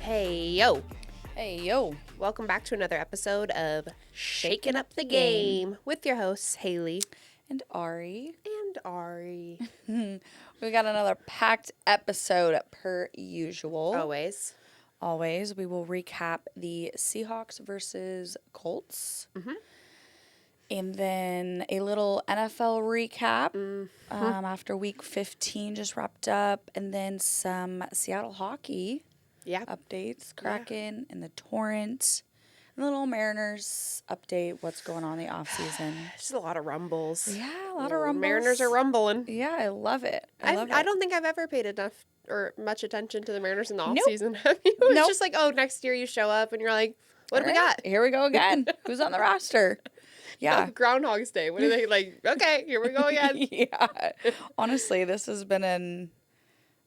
Hey, yo. Hey, yo. Welcome back to another episode of Shaking Up the Game with your hosts, Haley And Ari. and Ari. We got another packed episode per usual. Always. Always. We will recap the Seahawks versus Colts. Mm-hmm. And then a little NFL recap after week 15 just wrapped up. And then some Seattle hockey updates. Kraken and the Torrent. And the little Mariners update, what's going on in the offseason. Just a lot of rumbles. Yeah, a lot of rumbles. Mariners are rumbling. Yeah, I love it. I don't think I've ever paid enough or much attention to the Mariners in the offseason. It's just like, oh, next year you show up and you're like, what do we got? Here we go again. Who's on the roster? Yeah. Like Groundhog's Day. What are they like? Okay, here we go again. Yeah. Honestly, this has been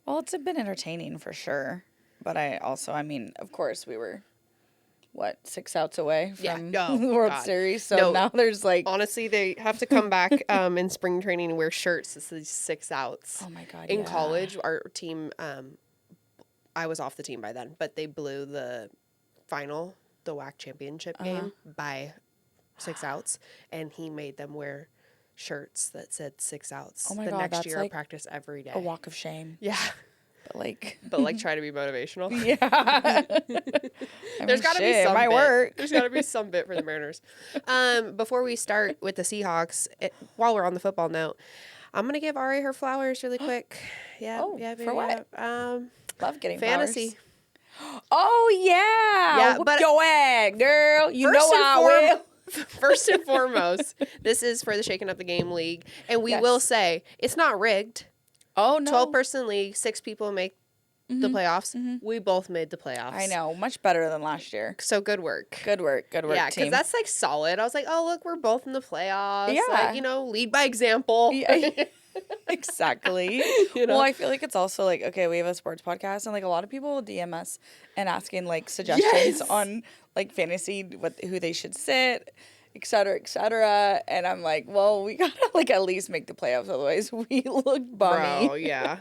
it's been entertaining for sure. But I mean, of course, we were, 6 outs away from the World Series. So now there's honestly, they have to come back in spring training and wear shirts that says 6 outs. Oh, my God, In college, our team, I was off the team by then, but they blew the final, the WAC championship game by 6 outs, and he made them wear shirts that said 6 outs. Oh my the God, next that's year like practice every day. a walk of shame. Yeah. But try to be motivational. Yeah. There's got to be some my bit. work. There's got to be some bit for the Mariners. Before we start with the Seahawks, while we're on the football note, I'm going to give Ari her flowers really quick. Yeah. Oh, yeah, for what? Love getting fantasy. Flowers. Oh, yeah. But go ahead, girl. You know I will. First and foremost, this is for the Shaking Up the Game League. And we will say, it's not rigged. Oh, no. 12-person league, 6 people make the playoffs. Mm-hmm. We both made the playoffs. I know. Much better than last year. So good work. Good work. Good work, yeah, team. because that's like solid. I was like, oh, look, we're both in the playoffs. Yeah. Like, lead by example. Yeah. Exactly. Well, I feel like it's also like, okay, we have a sports podcast, and like a lot of people will DM us and asking like suggestions on like fantasy, who they should sit, et cetera, et cetera. And I'm like, well, we gotta like at least make the playoffs, otherwise we look bummy. Bro, yeah.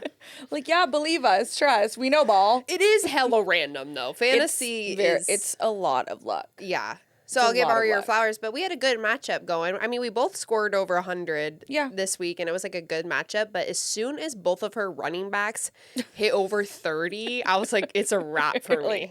Like, yeah, believe us, trust, we know ball. It is hella random though. Fantasy it's a lot of luck. Yeah. So I'll give Ari your flowers, but we had a good matchup going. I mean, we both scored over 100 this week, and it was like a good matchup. But as soon as both of her running backs hit over 30, I was like, it's a wrap for me.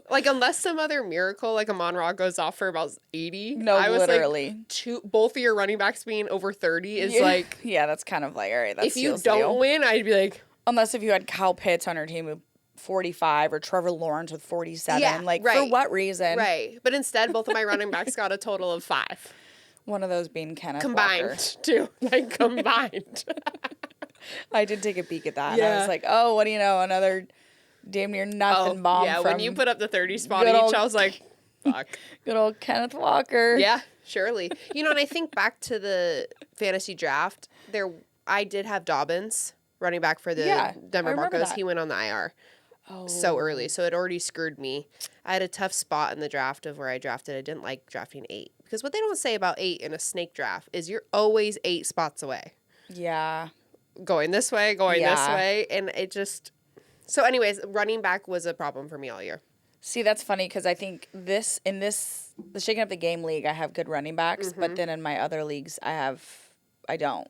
Like, unless some other miracle, like Amon-Ra goes off for about 80. No, I was literally. Like, both of your running backs being over 30 is like... Yeah, that's kind of like, all right, that's if you don't win, I'd be like... Unless if you had Kyle Pitts on your team who 45 or Trevor Lawrence with 47. Yeah, for what reason? Right. But instead, both of my running backs got a total of 5. One of those being Kenneth combined, Walker. Too. Like, combined. I did take a peek at that. Yeah. And I was like, oh, what do you know? Another damn near nothing bomb. Yeah, when you put up the 30 spot each, I was like, fuck. Good old Kenneth Walker. Yeah, surely. And I think back to the fantasy draft, I did have Dobbins running back for the Denver Broncos. He went on the IR. So early, so it already screwed me. I had a tough spot in the draft of where I drafted. I didn't like drafting 8 because what they don't say about 8 in a snake draft is you're always 8 spots away. Yeah. Going this way, this way, and it just... So anyways, running back was a problem for me all year. See, that's funny because I think the Shaking Up the Game League, I have good running backs, but then in my other leagues, I don't.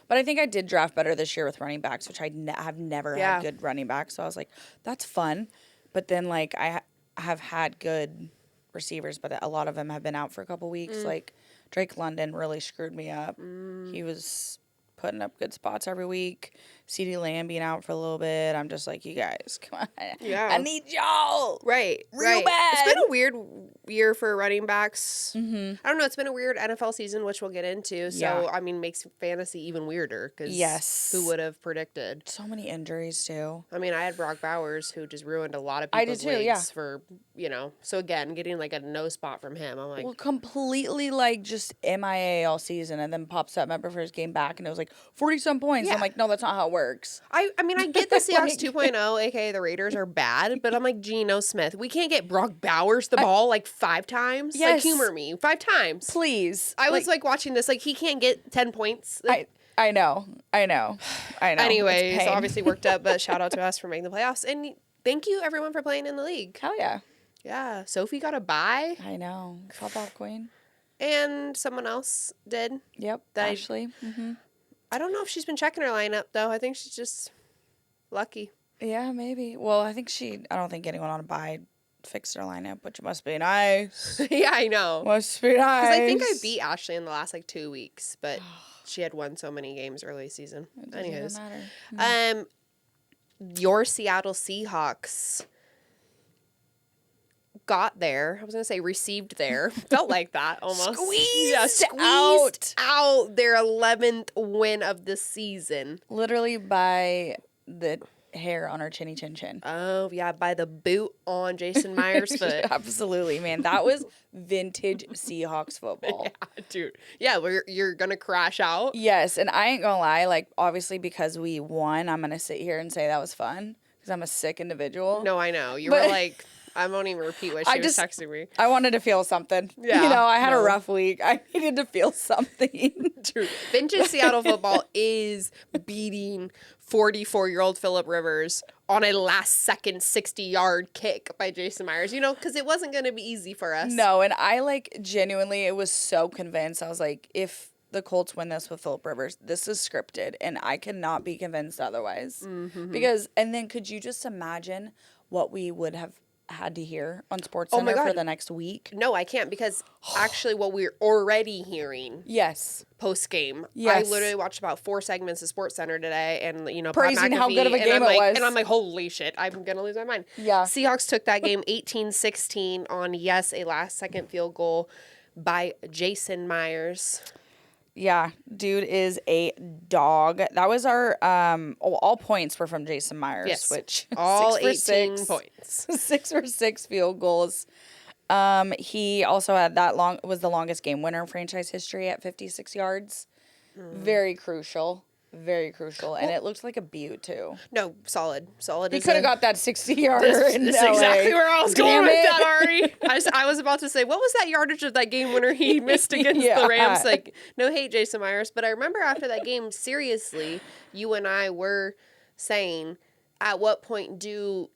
But I think I did draft better this year with running backs, which I have never had good running backs. So I was like, that's fun. But then, like, I have had good receivers, but a lot of them have been out for a couple weeks. Like, Drake London really screwed me up. He was putting up good spots every week. CeeDee Lamb being out for a little bit. I'm just like, you guys, come on. Yeah. I need y'all. Right. Real bad. It's been a weird year for running backs. I don't know. It's been a weird NFL season, which we'll get into. So, I mean, makes fantasy even weirder because who would have predicted? So many injuries, too. I mean, I had Brock Bowers, who just ruined a lot of people's leagues for, So, again, getting like a no spot from him, I'm like... Well, completely like just MIA all season and then pops up, remember, for his game back, and it was like 40-some points. Yeah. I'm like, no, that's not how it works. I mean, I get the Seahawks 2.0, a.k.a. the Raiders, are bad, but I'm like, Geno Smith. We can't get Brock Bowers the ball like 5 times? Yes. Like, humor me. 5 times. Please. I was like watching this, like, he can't get 10 points. Like, I know. Anyways, obviously worked up, but shout out to us for making the playoffs. And thank you everyone for playing in the league. Hell yeah. Yeah. Sophie got a bye. I know. Football queen. And someone else did. Yep. Ashley. I don't know if she's been checking her lineup, though. I think she's just lucky. Yeah, maybe. Well, I don't think anyone on a bye fixed their lineup, which must be nice. Yeah, I know. Must be nice. Because I think I beat Ashley in the last, 2 weeks, but she had won so many games early season. It doesn't even matter. Your Seattle Seahawks got there. I was going to say received there. Felt like that almost. Squeezed out their 11th win of the season. Literally by the hair on her chinny chin chin. Oh, yeah, by the boot on Jason Myers' foot. Absolutely, man. That was vintage Seahawks football. Yeah, dude. Yeah, you're going to crash out. Yes, and I ain't going to lie. Obviously, because we won, I'm going to sit here and say that was fun because I'm a sick individual. No, I know. You were like... I won't even repeat what she was texting me. I wanted to feel something. Yeah. I had a rough week. I needed to feel something. True. Vintage Seattle football is beating 44-year-old Phillip Rivers on a last-second 60-yard kick by Jason Myers, because it wasn't going to be easy for us. No, and I, genuinely, it was so convinced. I was like, if the Colts win this with Phillip Rivers, this is scripted, and I cannot be convinced otherwise. Mm-hmm. And then could you just imagine what we would have had to hear on SportsCenter for the next week? No, I can't, because actually what we're already hearing post game. I literally watched about 4 segments of SportsCenter today, and praising how good of a game it was. And I'm like, holy shit, I'm gonna lose my mind. Yeah. Seahawks took that game 18-16 on a last second field goal by Jason Myers. Yeah, dude is a dog. That was our all points were from Jason Myers, which all 18 points. 6 for 6 field goals. He also had was the longest game winner in franchise history at 56 yards. Very crucial. Very crucial. And it looked like a beaut, too. No, solid. Solid. He could have got that 60-yarder in That's LA. exactly where I was going with that, Ari. I was about to say, what was that yardage of that game winner he missed against the Rams? No hate, Jason Myers. But I remember after that game, seriously, you and I were saying, at what point do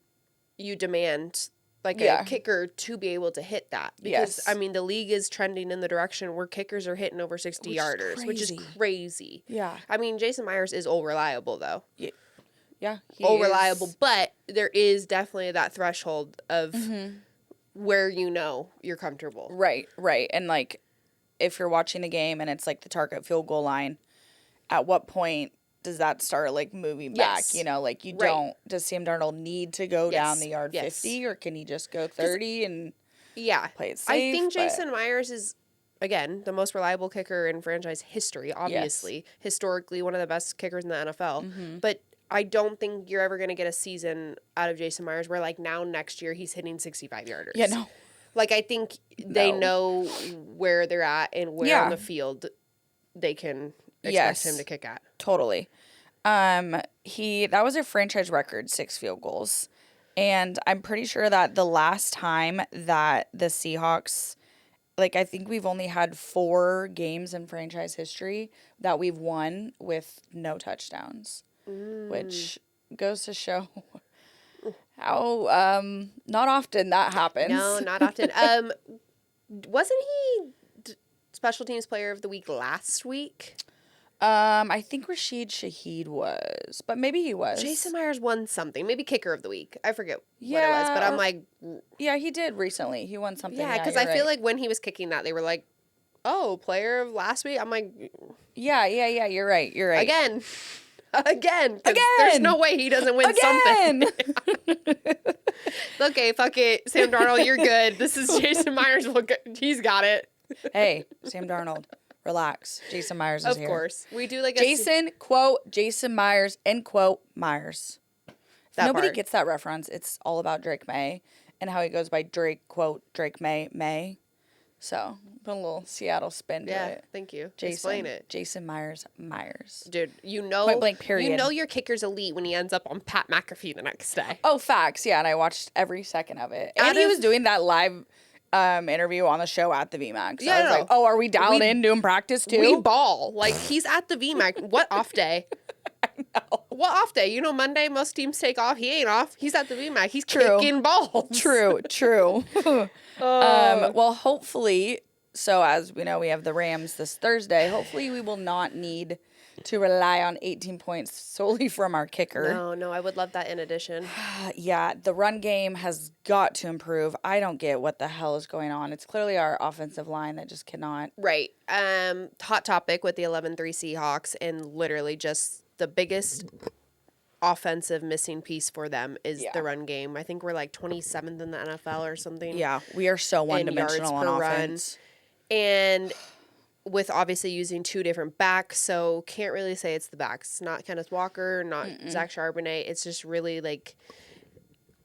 you demand a kicker to be able to hit that? Because, the league is trending in the direction where kickers are hitting over 60-yarders, which is crazy. Yeah. Jason Myers is all reliable, though. Yeah. All reliable, but there is definitely that threshold of where you're comfortable. Right. And, if you're watching a game and it's, the target field goal line, at what point does that start moving back? Don't. Does Sam Darnold need to go down the yard 50, or can he just go 30 and play it safe? I think Jason Myers is, again, the most reliable kicker in franchise history. Obviously, historically one of the best kickers in the NFL. Mm-hmm. But I don't think you're ever going to get a season out of Jason Myers where next year he's hitting 65-yarders. Yeah, no. I think they know where they're at and where on the field they can expect him to kick at. Totally. That was a franchise record, 6 field goals. And I'm pretty sure that the last time that the Seahawks, I think we've only had 4 games in franchise history that we've won with no touchdowns, which goes to show how not often that happens. No, not often. Wasn't he special teams player of the week last week? I think Rashid Shaheed was, but maybe he was. Jason Myers won something. Maybe kicker of the week. I forget what it was, but I'm like... Yeah, he did recently. He won something. Yeah, because I feel like when he was kicking that, they were like, oh, player of last week? I'm like... Yeah, you're right. Again. There's no way he doesn't win something. Okay, fuck it. Sam Darnold, you're good. This is Jason Myers. He's got it. Hey, Sam Darnold. Relax. Jason Myers is here. Of course. We do Jason, quote, Jason Myers, end quote, Myers. If nobody gets that reference, it's all about Drake May and how he goes by Drake, quote, Drake May. So, put a little Seattle spin to it. Yeah, thank you. Explain it. Jason Myers. Dude, point blank, period. Your kicker's elite when he ends up on Pat McAfee the next day. Oh, facts. Yeah, and I watched every second of it. And he was doing that live interview on the show at the VMAX. So I was like, are we dialed in doing practice too? We ball. He's at the VMAX. What off day? I know. What off day? You know, Monday, most teams take off. He ain't off. He's at the VMAC. He's kicking balls. True. Well, hopefully, so as we know, we have the Rams this Thursday. Hopefully, we will not need to rely on 18 points solely from our kicker. No, I would love that in addition. Yeah, the run game has got to improve. I don't get what the hell is going on. It's clearly our offensive line that just cannot. Right. Hot topic with the 11-3 Seahawks, and literally just the biggest offensive missing piece for them is the run game. I think we're like 27th in the NFL or something. Yeah, we are so one-dimensional on offense. And with obviously using two different backs, so can't really say it's the backs. It's not Kenneth Walker, not Zach Charbonnet. It's just really like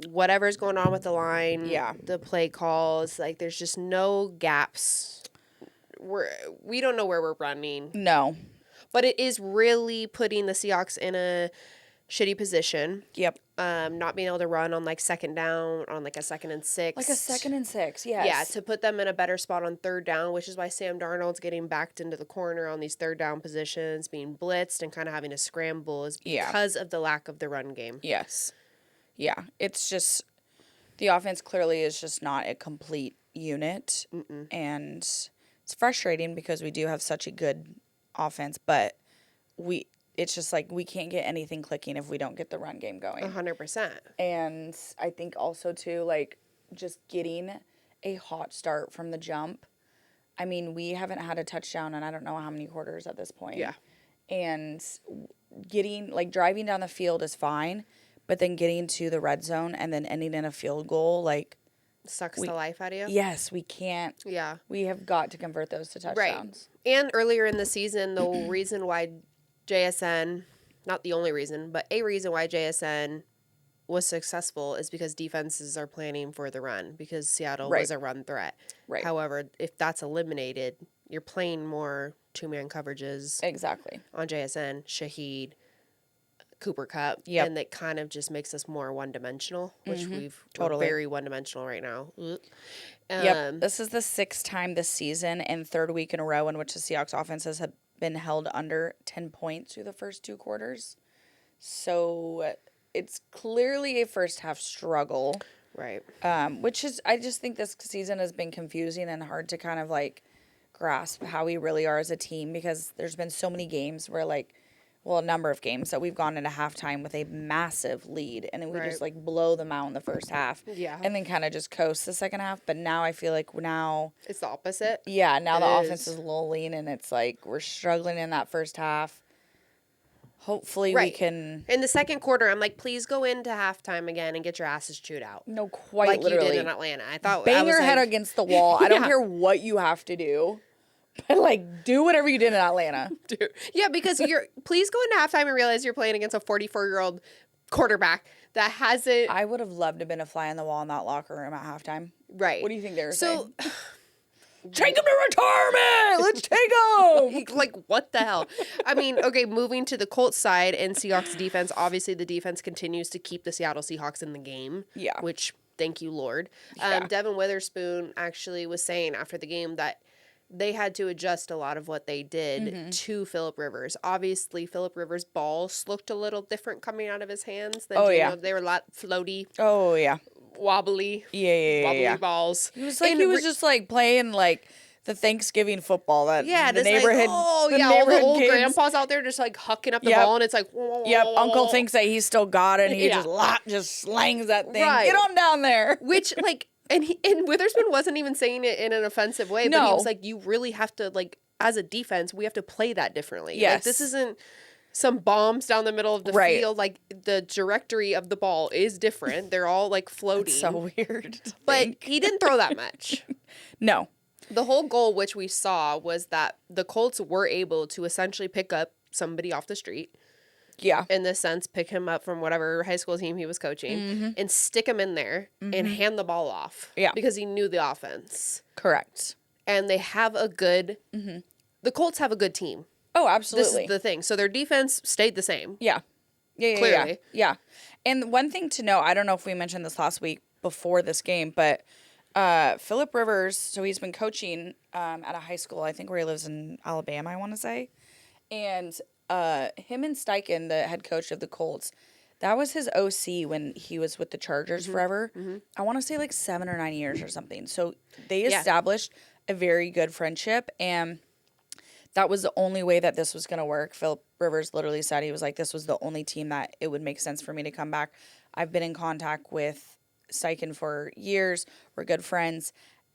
whatever's going on with the line, the play calls. Like there's just no gaps. We don't know where we're running. No. But it is really putting the Seahawks in a shitty position. Yep. Not being able to run on like second down, on like a 2nd and 6. Like a 2nd and 6, yes. Yeah, to put them in a better spot on third down, which is why Sam Darnold's getting backed into the corner on these third down positions, being blitzed and kind of having to scramble is because of the lack of the run game. Yes. Yeah, it's just the offense clearly is just not a complete unit. And it's frustrating because we do have such a good offense, but it's just like we can't get anything clicking if we don't get the run game going. 100%. And I think also too, like just getting a hot start from the jump. I mean, we haven't had a touchdown in I don't know how many quarters at this point. Yeah. And driving down the field is fine, but then getting to the red zone and then ending in a field goal, like sucks the life out of you. Yes, we can't. Yeah. We have got to convert those to touchdowns. Right. And earlier in the season, the reason why JSN, not the only reason, but a reason why JSN was successful is because defenses are planning for the run because Seattle was a run threat. Right. However, if that's eliminated, you're playing more two-man coverages. Exactly. On JSN, Shaheed, Cooper Kupp. Yep. And that kind of just makes us more one-dimensional, which we're totally very one-dimensional right now. Yep. This is the 6th time this season and 3rd week in a row in which the Seahawks offenses have been held under 10 points through the first 2 quarters. So it's clearly a first half struggle. Right. Which is, I just think this season has been confusing and hard to kind of like grasp how we really are as a team because there's been so many games where a number of games that we've gone into halftime with a massive lead and then we just like blow them out in the first half. Yeah. And then kind of just coast the second half. But now I feel like it's the opposite. Yeah, now the offense is lulling and it's like we're struggling in that first half. Hopefully we can. In the second quarter, I'm like, please go into halftime again and get your asses chewed out. No, quite like literally. You did in Atlanta. I thought bang your head against the wall. I don't care what you have to do. But do whatever you did in Atlanta. Yeah, because please go into halftime and realize you're playing against a 44-year-old quarterback that hasn't. I would have loved to have been a fly on the wall in that locker room at halftime. Right. What do you think they were saying? Take him to retirement! Let's take him! Like, what the hell? I mean, okay, moving to the Colts side and Seahawks defense, obviously the defense continues to keep the Seattle Seahawks in the game. Yeah. Which, thank you, Lord. Yeah. Devin Witherspoon actually was saying after the game that they had to adjust a lot of what they did to Phillip Rivers. Obviously, Phillip Rivers' balls looked a little different coming out of his hands than They were a lot floaty. Oh, yeah. Wobbly. Yeah. Balls. He was just playing the Thanksgiving football that the neighborhood. All the old grandpas out there just hucking up the ball, and it's like. Yep, Uncle thinks that he's still got it, and he just slangs that thing. Right. Get on down there. Which And Witherspoon wasn't even saying it in an offensive way, but he was like, you really have to, as a defense, we have to play that differently. Yes. This isn't some bombs down the middle of the field. The trajectory of the ball is different. They're all, floating. That's so weird. But he didn't throw that much. No. The whole goal, which we saw, was that the Colts were able to essentially pick up somebody off the street. Yeah. In this sense, pick him up from whatever high school team he was coaching and stick him in there and hand the ball off. Yeah. Because he knew the offense. Correct. And they have a good, the Colts have a good team. Oh, absolutely. This is the thing. So their defense stayed the same. Yeah. Clearly. Yeah. And one thing to know, I don't know if we mentioned this last week before this game, but Phillip Rivers, so he's been coaching at a high school, I think where he lives in Alabama, I want to say. And him and Steichen, the head coach of the Colts, that was his OC when he was with the Chargers forever. I want to say like 7 or 9 years or something. So they established a very good friendship, and that was the only way that this was going to work. Philip Rivers literally said, he was like, this was the only team that it would make sense for me to come back. I've been in contact with Steichen for years. We're good friends.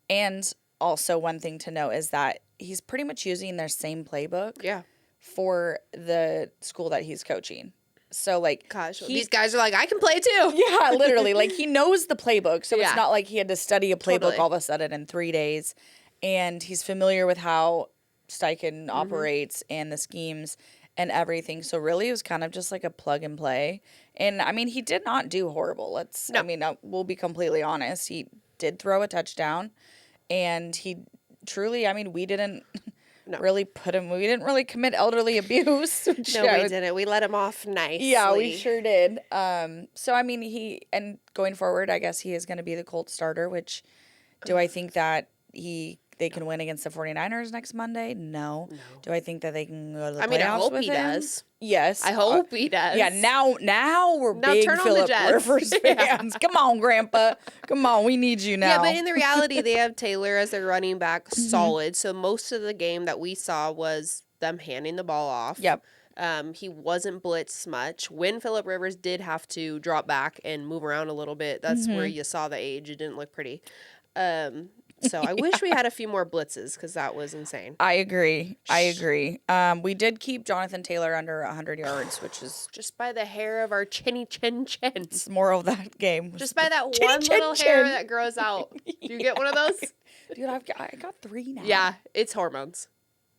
And also one thing to note is that he's pretty much using their same playbook for the school that he's coaching. So, like, gosh, these guys are like, I can play too. Yeah, literally. Like, he knows the playbook. So it's not like he had to study a playbook all of a sudden in 3 days. And he's familiar with how Steichen operates and the schemes and everything. So really it was kind of just like a plug and play. And I mean, he did not do horrible. I mean, we'll be completely honest. He did throw a touchdown, and he truly, I mean, we didn't really we didn't really commit elderly abuse. We didn't. We let him off nicely. Yeah, we sure did. So I mean, and going forward, I guess he is going to be the Colts starter, which do I think that they can win against the 49ers next Monday? No. Do I think that they can go to the playoffs with him? I hope he does. Yes. I hope he does. Yeah, now we're big Philip Rivers fans. Come on, Grandpa. Come on, we need you now. Yeah, but in the reality, they have Taylor as their running back, solid. So most of the game that we saw was them handing the ball off. Yep. He wasn't blitzed much. When Philip Rivers did have to drop back and move around a little bit, that's where you saw the age. It didn't look pretty. So I wish we had a few more blitzes because that was insane. I agree. We did keep Jonathan Taylor under 100 yards, which is just by the hair of our chinny chin chin. It's more of that game. Just by that one little hair that grows out. Do you get one of those? Dude, I got 3 now. Yeah, it's hormones.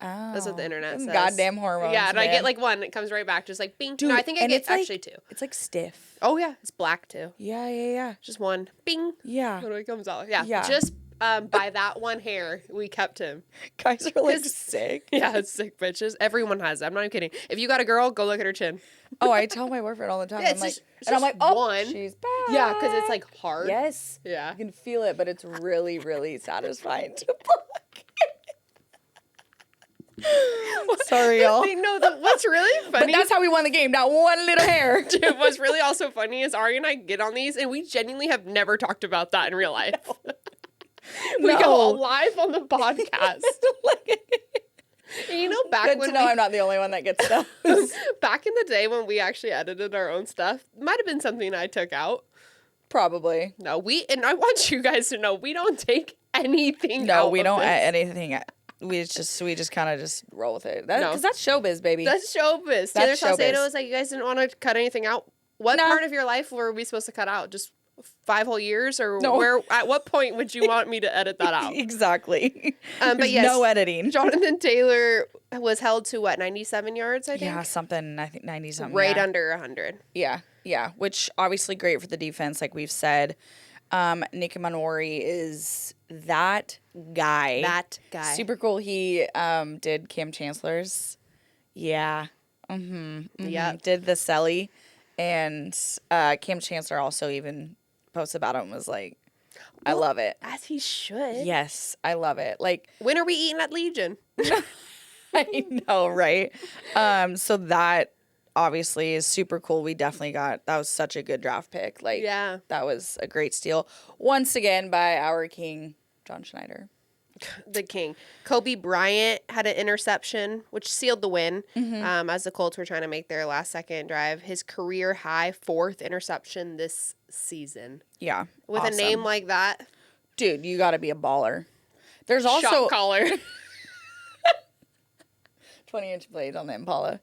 Oh, that's what the internet says. Goddamn hormones. Yeah, and I get like one. It comes right back, just like bing. Dude, no, I think I get actually 2. It's like stiff. Oh yeah, it's black too. Yeah. Just one. Bing. Yeah. When it comes out. Yeah. Just by that one hair, we kept him. Guys are like sick. Yeah, it's sick bitches. Everyone has it. I'm not even kidding. If you got a girl, go look at her chin. Oh, I tell my boyfriend all the time. Yeah, I'm like, oh, one. She's back. Yeah, because it's like hard. Yes. Yeah. You can feel it, but it's really, really satisfying to look. Sorry, y'all. What's really funny? But that's how we won the game. Not one little hair. Dude, what's really also funny is Ari and I get on these, and we genuinely have never talked about that in real life. We go live on the podcast. And you know, Good to know I'm not the only one that gets stuff. Back in the day when we actually edited our own stuff, might have been something I took out. Probably. No, and I want you guys to know we don't take anything out. No, we don't add anything. We just kind of just roll with it. Because that's showbiz, baby. That's showbiz. Taylor Salcedo was like, you guys didn't want to cut anything out. What part of your life were we supposed to cut out? Just 5 whole years, or no. At what point would you want me to edit that out? Exactly. But yes, no editing. Jonathan Taylor was held to 97 yards, I think? Yeah, something, I think 90 something. Right under 100. Yeah, which obviously great for the defense, like we've said. Nick Manwari is that guy. Super cool. He did Cam Chancellor's. Yeah. Yeah. Did the Selly. And Cam Chancellor also even posted about him, was like, I love it. As he should. Yes, I love it. Like, when are we eating at Legion? I know, right? So that obviously is super cool. We definitely that was such a good draft pick. Like, yeah, that was a great steal. Once again by our king, John Schneider. The king. Kobe Bryant had an interception, which sealed the win as the Colts were trying to make their last-second drive. His career high 4th interception this season. Yeah. With awesome. A name like that. Dude, you got to be a baller. There's also... Shot caller. 20-inch blade on the Impala.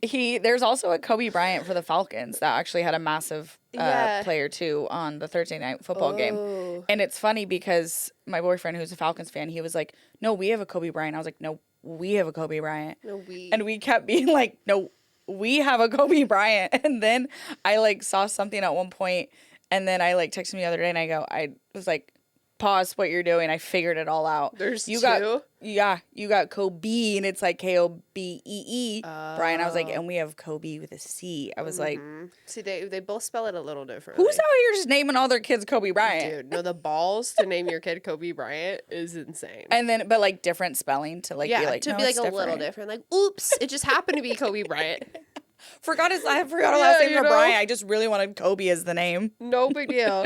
There's also a Kobe Bryant for the Falcons that actually had a massive player too on the Thursday night football game. And it's funny because my boyfriend, who's a Falcons fan, he was like, no, we have a Kobe Bryant. I was like, no, we have a Kobe Bryant. No, we. And we kept being like, no, we have a Kobe Bryant. And then I like saw something at one point, and then I like texted him the other day, and I was like, pause what you're doing. I figured it all out. There's you two? You got Kobe, and it's like Kobee. Brian, I was like, and we have Kobe with a C. I was like... See, they both spell it a little differently. Who's out here just naming all their kids Kobe Bryant? Dude, no, the balls to name your kid Kobe Bryant is insane. And then, but like different spelling to like be like, to no, be like it's a different. little different. Like, oops, it just happened to be Kobe Bryant. I forgot her last name for Bryant. I just really wanted Kobe as the name. No big deal.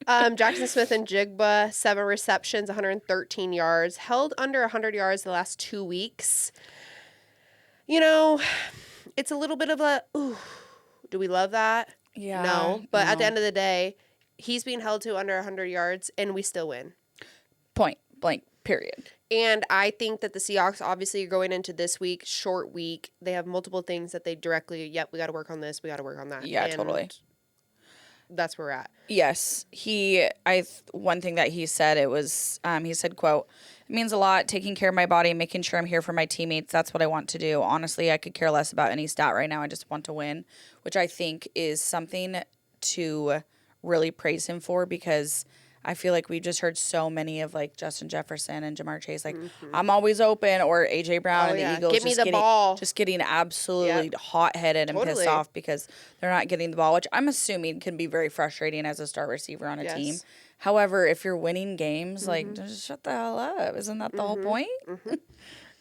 Jackson Smith and Jigba, 7 receptions, 113 yards, held under 100 yards the last 2 weeks. You know, it's a little bit of a, ooh, do we love that? Yeah. No, but at the end of the day, he's being held to under 100 yards, and we still win. Point blank, period. And I think that the Seahawks, obviously, are going into this week, short week. They have multiple things that they directly, we got to work on this, we got to work on that. Yeah, totally. That's where we're at. Yes. One thing that he said, he said, quote, "It means a lot taking care of my body, making sure I'm here for my teammates. That's what I want to do. Honestly, I could care less about any stat right now. I just want to win," which I think is something to really praise him for, because I feel like we just heard so many of like Justin Jefferson and Jamar Chase, like, I'm always open, or AJ Brown and the Eagles. Give me the ball. Just getting absolutely hot-headed and pissed off because they're not getting the ball, which I'm assuming can be very frustrating as a star receiver on a team. However, if you're winning games, like, just shut the hell up. Isn't that the whole point?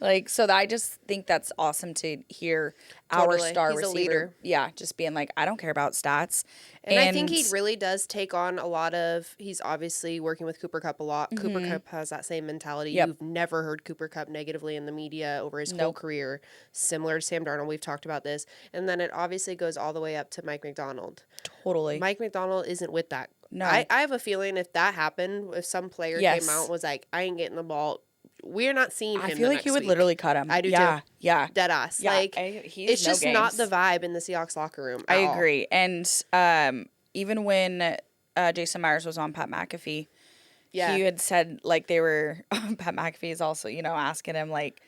Like, so I just think that's awesome to hear our star receiver. A leader. Yeah, just being like, I don't care about stats. And I think he really does take on a lot of, he's obviously working with Cooper Kupp a lot. Cooper Kupp has that same mentality. You've never heard Cooper Kupp negatively in the media over his whole career. Similar to Sam Darnold, we've talked about this. And then it obviously goes all the way up to Mike McDonald. Totally. Mike McDonald isn't with that. No. I have a feeling if that happened, if some player came out and was like, I ain't getting the ball, we're not seeing him. I feel like he would literally cut him. I do too. Yeah. Dead ass. Yeah. Like, it's just not the vibe in the Seahawks locker room. I agree. And even when Jason Myers was on Pat McAfee, he had said, like, they were, Pat McAfee is also, asking him, like,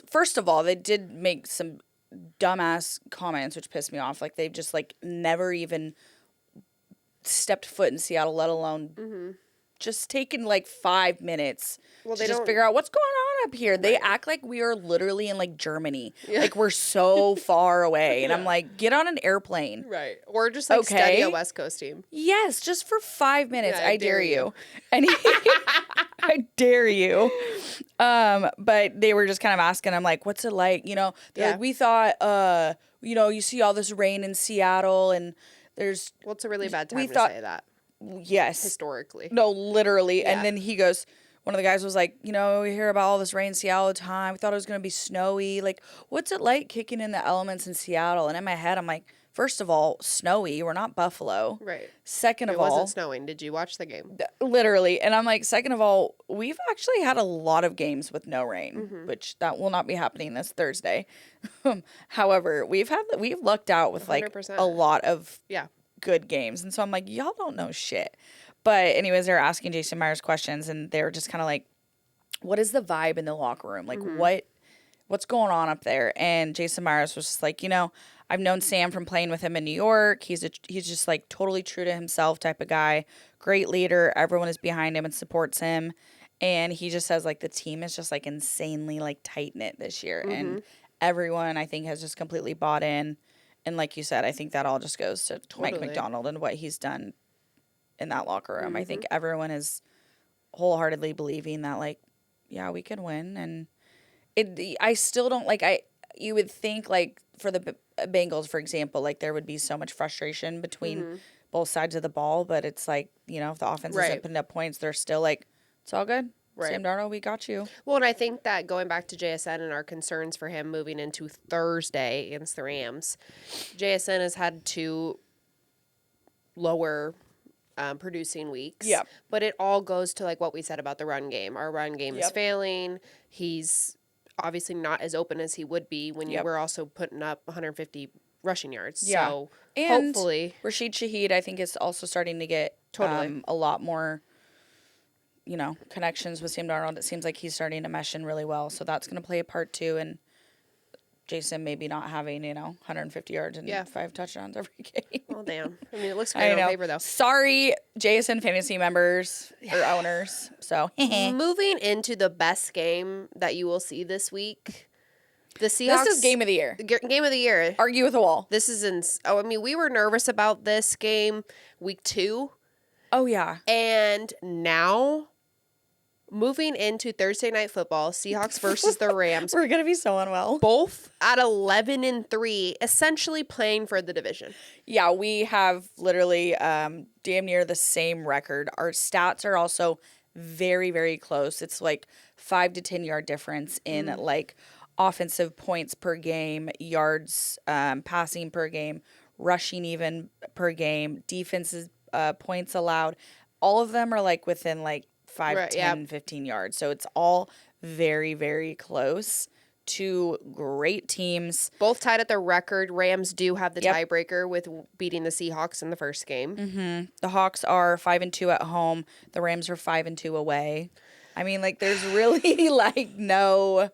first of all, they did make some dumbass comments, which pissed me off. Like, they've just, like, never even stepped foot in Seattle, let alone just taken like 5 minutes to just figure out what's going on up here. They act like we are literally in like Germany. Like we're so far away. And I'm like, get on an airplane. Right. Or just like study a West Coast team. Yes, just for 5 minutes. I dare you. And I dare you. But they were just kind of asking him like, what's it like? They're like, we thought, you see all this rain in Seattle and there's... Well, it's a really bad time to say that. Yes. Historically. No, literally. Yeah. And then he goes, one of the guys was like, we hear about all this rain in Seattle all the time. We thought it was going to be snowy. Like, what's it like kicking in the elements in Seattle? And in my head, I'm like, first of all, snowy. We're not Buffalo. Right. Second of all. It wasn't snowing. Did you watch the game? Literally. And I'm like, second of all, we've actually had a lot of games with no rain, which that will not be happening this Thursday. However, we've lucked out with 100%. Like a lot of good games. And so I'm like, y'all don't know shit. But anyways, they were asking Jason Myers questions and they were just kind of like, what is the vibe in the locker room? Like what's going on up there? And Jason Myers was just like, I've known Sam from playing with him in New York. He's just like totally true to himself type of guy. Great leader. Everyone is behind him and supports him. And he just says like the team is just like insanely like tight knit this year. And everyone I think has just completely bought in. And like you said, I think that all just goes to Mike McDonald and what he's done in that locker room. I think everyone is wholeheartedly believing that, like, yeah, we can win. And I still don't, like, you would think, like, for the Bengals, for example, like, there would be so much frustration between both sides of the ball. But it's like, if the offense isn't putting up points, they're still like, it's all good. Right. Sam Darnold, we got you. Well, and I think that going back to JSN and our concerns for him moving into Thursday against the Rams, JSN has had 2 lower producing weeks. Yeah. But it all goes to like what we said about the run game. Our run game is failing. He's obviously not as open as he would be when you were also putting up 150 rushing yards. Yeah. So and hopefully Rashid Shaheed, I think, is also starting to get a lot more connections with Sam Darnold. It seems like he's starting to mesh in really well. So that's going to play a part too. And Jason maybe not having, 150 yards and 5 touchdowns every game. Oh, damn. I mean, it looks great on paper, though. Sorry, JSN fantasy members or owners. So, moving into the best game that you will see this week. The Seahawks. This is game of the year. Game of the year. Argue with a wall. This is we were nervous about this game week 2. Oh, yeah. And now, moving into Thursday Night Football, Seahawks versus the Rams. We're going to be so unwell. Both at 11-3, essentially playing for the division. Yeah, we have literally damn near the same record. Our stats are also very, very close. It's like 5 to 10 yard difference in like offensive points per game, yards passing per game, rushing even per game, defenses points allowed. All of them are like within like 5, 10, 15 yards. So it's all very, very close. 2 great teams. Both tied at the record. Rams do have the tiebreaker with beating the Seahawks in the first game. Mm-hmm. The Hawks are 5-2 at home. The Rams are 5-2 away. I mean, like, there's really like no.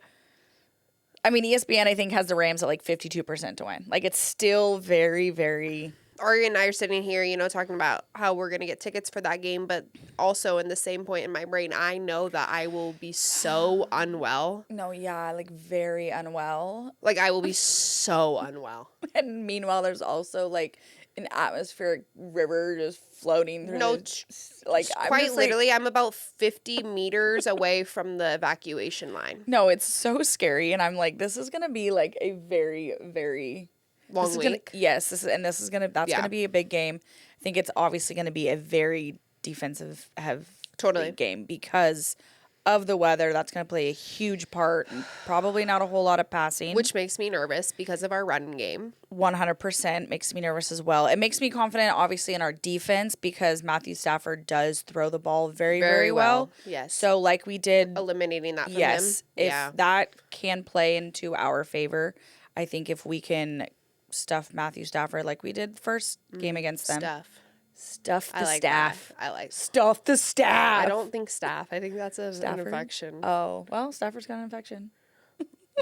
I mean, ESPN I think has the Rams at like 52% to win. Like, it's still very, very. Ari and I are sitting here, talking about how we're going to get tickets for that game, but also in the same point in my brain, I know that I will be so unwell. No, yeah, like very unwell. Like, I will be so unwell. And meanwhile, there's also like an atmospheric river just floating through. Quite literally, I'm about 50 meters away from the evacuation line. No, it's so scary, and I'm like, this is going to be like a very, very long week. That's gonna be a big game. I think it's obviously gonna be a very defensive heavy game because of the weather. That's gonna play a huge part. And probably not a whole lot of passing, which makes me nervous because of our run game. 100% makes me nervous as well. It makes me confident, obviously, in our defense because Matthew Stafford does throw the ball very, very well. Yes. So like we did, eliminating that from him. If that can play into our favor, I think if we can stuff Matthew Stafford like we did first game against them. Stuff the staff. I like stuff the staff. I don't think staff. I think that's an infection. Oh, well, Stafford's got an infection.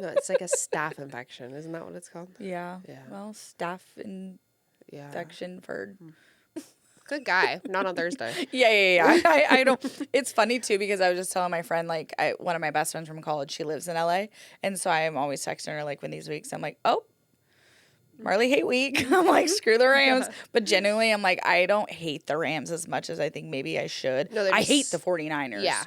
No, it's like a staph infection. Isn't that what it's called? Yeah. Well, staph infection for. Good guy. Not on Thursday. Yeah. I don't. It's funny too because I was just telling my friend one of my best friends from college. She lives in LA, and so I am always texting her like when these weeks. I'm like, oh. Marley hate week. I'm like, screw the Rams. But genuinely, I'm like, I don't hate the Rams as much as I think maybe I should. No, I hate the 49ers. Yeah.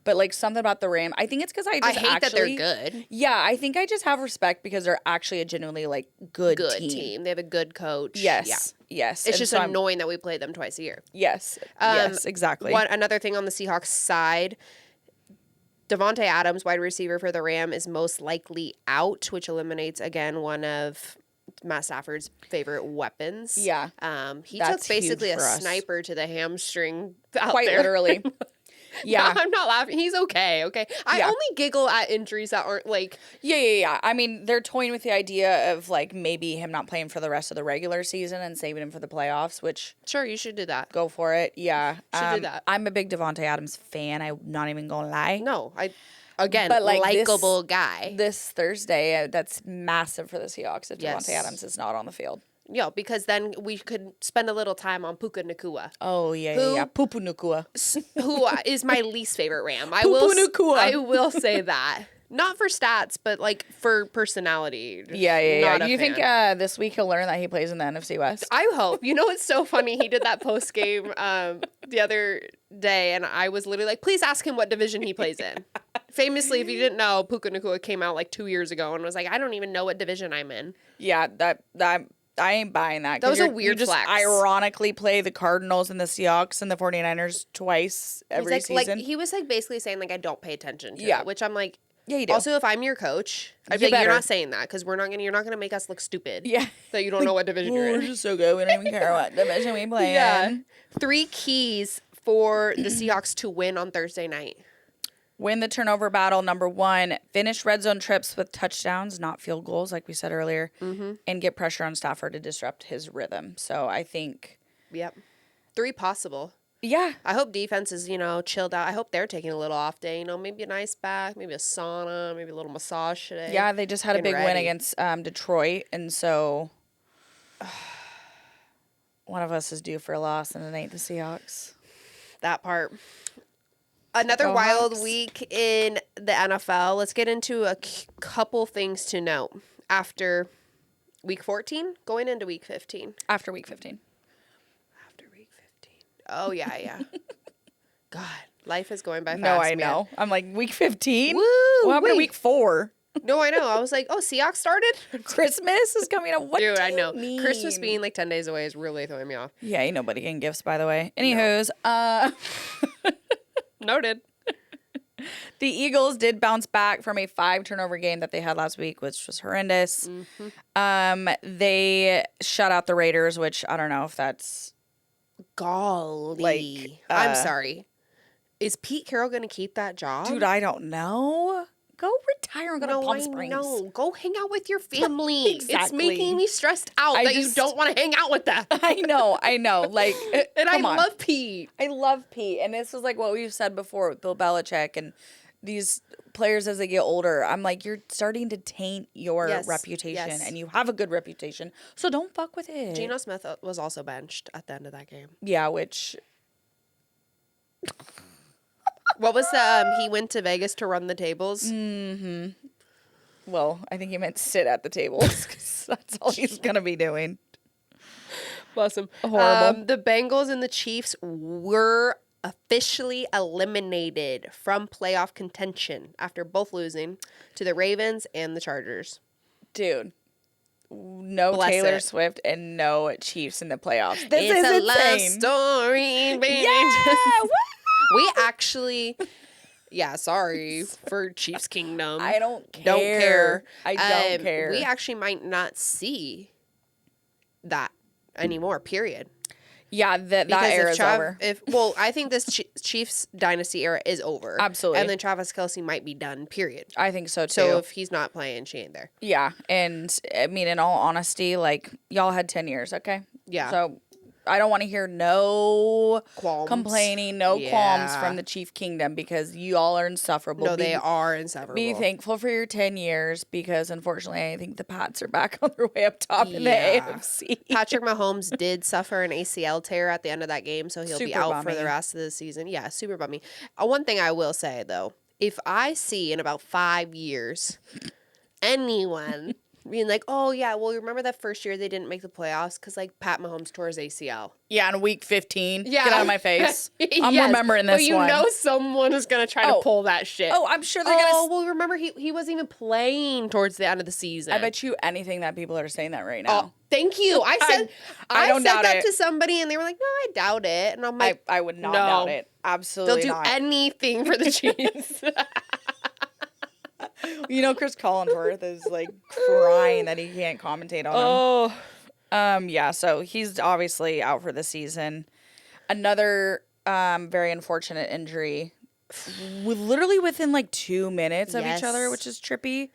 But like something about the Rams, I think it's because I hate that they're good. Yeah, I think I just have respect because they're actually a genuinely like good team. They have a good coach. Yes. It's just annoying that we play them twice a year. Yes. Yes, exactly. Another thing on the Seahawks side, Davante Adams, wide receiver for the Ram, is most likely out, which eliminates again one of Matt Stafford's favorite weapons. Yeah. He took basically a sniper to the hamstring out Quite there. Literally. Yeah. No, I'm not laughing. He's okay. I only giggle at injuries that aren't like... Yeah. I mean, they're toying with the idea of like maybe him not playing for the rest of the regular season and saving him for the playoffs, which... Sure, you should do that. Go for it. Yeah. Should do that. I'm a big Davante Adams fan. I'm not even going to lie. No, but like likable guy. This Thursday, that's massive for the Seahawks if Davante Adams is not on the field. Yeah, because then we could spend a little time on Puka Nacua. Oh, yeah. Pupu Nacua. Who is my least favorite Ram. I will say that. Not for stats, but like for personality. Yeah. Do you think this week he'll learn that he plays in the NFC West? I hope. It's so funny. He did that post game the other day, and I was literally like, please ask him what division he plays in. Famously, if you didn't know, Puka Nacua came out like 2 years ago and was like, I don't even know what division I'm in. Yeah, that I ain't buying that. That was a weird flex. You just ironically play the Cardinals and the Seahawks and the 49ers twice every season. He was like basically saying like I don't pay attention to it, which I'm like, yeah, you do. Also, if I'm your coach, I'd be like, you're not saying that because you're not gonna make us look stupid. Yeah, that you don't know what division you're in. We're just so good. We don't even care what division we play in. 3 keys for the Seahawks to win on Thursday night. Win the turnover battle, number 1. Finish red zone trips with touchdowns, not field goals, like we said earlier. And get pressure on Stafford to disrupt his rhythm. So I think... Yep. 3 possible. Yeah. I hope defense is, chilled out. I hope they're taking a little off day, maybe an ice bath, maybe a sauna, maybe a little massage today. Yeah, they just had a big win against Detroit, and so one of us is due for a loss, and it ain't the Seahawks. That part. Another wild week in the NFL. Let's get into a couple things to note after week 14, going into week 15. After week 15. After week 15. Oh, yeah. God, life is going by fast. No, I know. I'm like, week 15? Woo! What happened to week 4? No, I know. I was like, oh, Seahawks started? Christmas is coming up. What Dude, do I know. You mean? Christmas being like 10 days away is really throwing me off. Yeah, ain't nobody getting gifts, by the way. Anywho's, Noted. The Eagles did bounce back from a 5-turnover game that they had last week, which was horrendous. They shut out the Raiders, which I don't know if that's... Golly. I'm sorry. Is Pete Carroll going to keep that job? Dude, I don't know. Go retire and go to Palm Springs. No, go hang out with your family. Exactly. It's making me stressed out you don't want to hang out with them. I know. Like, and I love Pete. I love Pete. And this is like what we've said before with Bill Belichick and these players as they get older. I'm like, you're starting to taint your reputation, and you have a good reputation. So don't fuck with it. Geno Smith was also benched at the end of that game. Yeah, which... What was he went to Vegas to run the tables? Mm-hmm. Well, I think he meant sit at the tables because that's all he's going to be doing. Bless him. Horrible. The Bengals and the Chiefs were officially eliminated from playoff contention after both losing to the Ravens and the Chargers. Dude. No Taylor Swift and no Chiefs in the playoffs. This is a love story, baby. Yeah! We actually, sorry for Chiefs Kingdom. I don't care. I don't care. We actually might not see that anymore, period. Yeah, that era is over. I think this Chiefs dynasty era is over. Absolutely. And then Travis Kelce might be done, period. I think so, too. So if he's not playing, she ain't there. Yeah, and I mean, in all honesty, like, y'all had 10 years, okay? Yeah. So... I don't want to hear no qualms. Complaining, no qualms from the Chief Kingdom because you all are insufferable. No, they are insufferable. Be thankful for your 10 years because, unfortunately, I think the Pats are back on their way up top in the AFC. Patrick Mahomes did suffer an ACL tear at the end of that game, so he'll be out for the rest of the season. Yeah, super bummy. One thing I will say, though, if I see in about 5 years anyone... being like, oh, yeah, well, remember that first year they didn't make the playoffs because, like, Pat Mahomes tore his ACL. Yeah, in week 15. Yeah. Get out of my face. I'm yes. remembering this one. But you know someone is going to try to pull that shit. Oh, I'm sure they're going to... Oh, well, remember, he wasn't even playing towards the end of the season. I bet you anything that people are saying that right now. Oh, thank you. I said that to somebody, and they were like, no, I doubt it. And I'm like... I would not doubt it. Absolutely not. They'll do anything for the Chiefs. You know, Chris Collinsworth is like crying that he can't commentate on him. Yeah, so he's obviously out for the season. Another very unfortunate injury, literally within like 2 minutes of each other, which is trippy.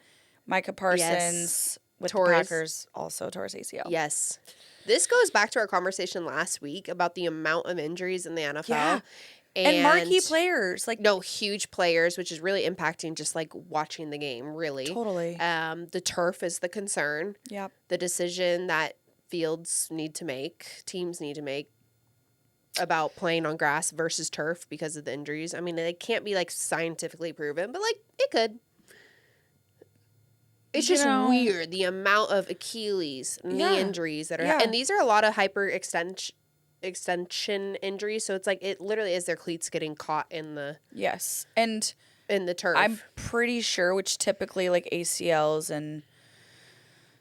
Micah Parsons with the Packers also tore his ACL. Yes. This goes back to our conversation last week about the amount of injuries in the NFL. Yeah. And marquee players. Huge players, which is really impacting just, like, watching the game, really. Totally. The turf is the concern. Yep. The decision that fields need to make, teams need to make about playing on grass versus turf because of the injuries. I mean, they can't be, like, scientifically proven, but, like, it could. It's just weird, the amount of Achilles knee injuries that are... And these are a lot of hyperextension injuries, so it's like it literally is their cleats getting caught in the and in the turf. I'm pretty sure, which typically like ACLs and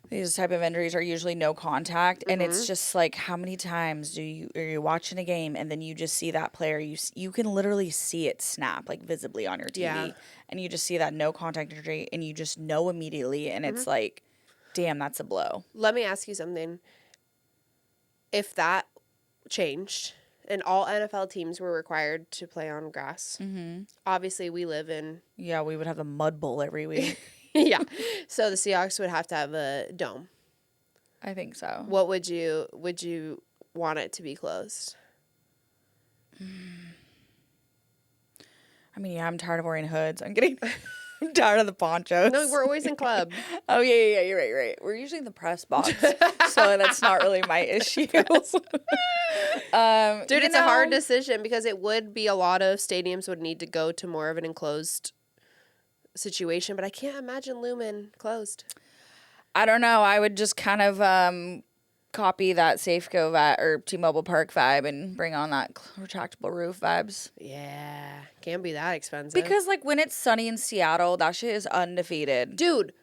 these type of injuries are usually no contact, and it's just like how many times are you watching a game and then you just see that player, you can literally see it snap like visibly on your TV, and you just see that no contact injury and you just know immediately, and it's like, damn, that's a blow. Let me ask you something. If that changed and all NFL teams were required to play on grass, obviously we live in... Yeah, we would have a mud bowl every week. Yeah. So the Seahawks would have to have a dome. I think so. What would you want it to be closed? I mean, yeah, I'm tired of wearing hoods. I'm tired of the ponchos. No, we're always in club. Oh, yeah, you're right. We're usually in the press box, so that's not really my issue. Dude, it's a hard decision because it would be a lot of stadiums would need to go to more of an enclosed situation, but I can't imagine Lumen closed. I don't know. I would just kind of copy that Safeco or T-Mobile Park vibe and bring on that retractable roof vibes. Yeah, can't be that expensive. Because like when it's sunny in Seattle, that shit is undefeated. Dude,